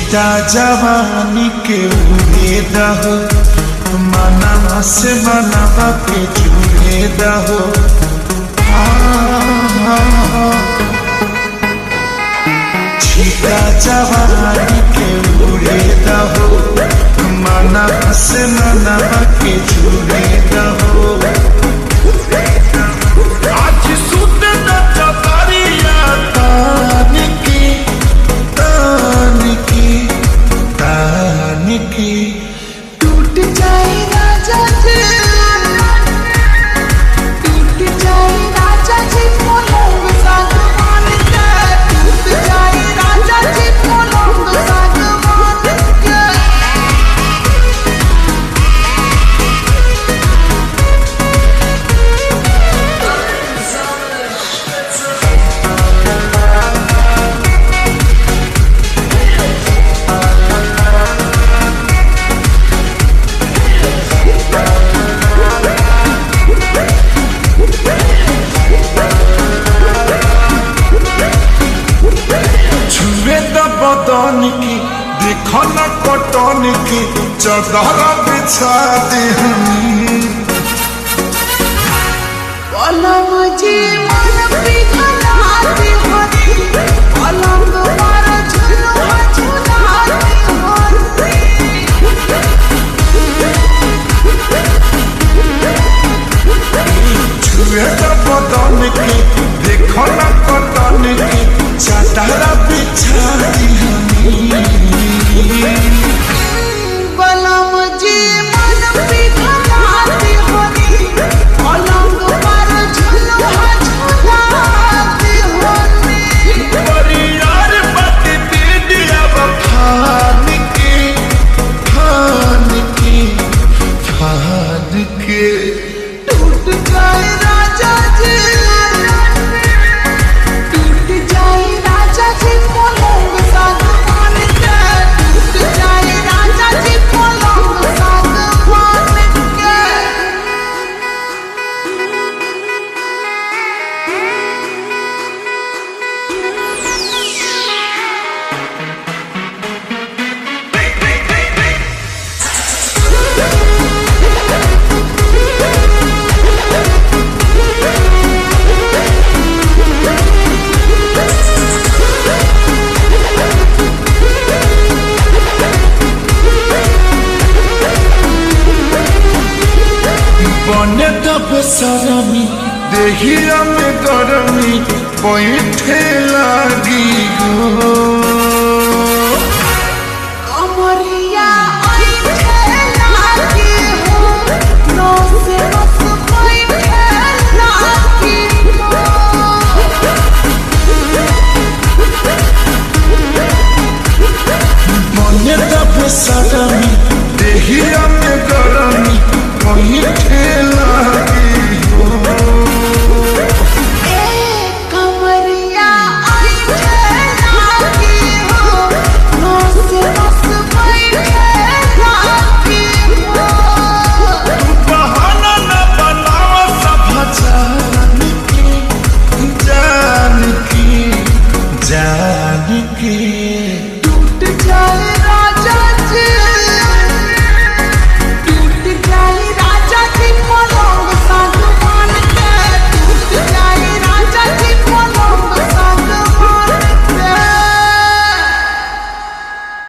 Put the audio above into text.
छीटा जवानी के उड़े दहो मनवा से मनवा के जुड़े दहो छीटा जवानी के उड़े दहो मनवा से मनवा के जुड़े दहो आज सुत न चतरिया तान की टूट जाए राजा जी, टूट जाए राजा जी पलंग सागवान के, टूट जाए राजा जी पलंग सागवान के। बदन की देखो न कटन की चदर बिछा दे पलंग जी मन पिघलाती होती, पलंग पर झुलुआ झुलाती होती। छुए तो बदन की देखो न कटन की चदर बिछा दी पलंग जी मन पिघलाती होती, पलंग पर झुलुआ झुलाती होती। परियार पति दीदिया फान के टूट जाए राजा जी, टूट जाए राजा जी पलंग सागवान के, टूट जाए राजा जी पलंग सागवान के। बने तब सरमी देहिया में गरमी बैठे लागी हो कमरिया ऐठे लागी हो, नौ से नस बैठे लागी हो। बने तब सरमी देहिया में गरमी बैठे लागी हो कमरिया ऐठे लागी हो, नौ से नस बैठे लागी हो। बहाना न बनाओ सब जान की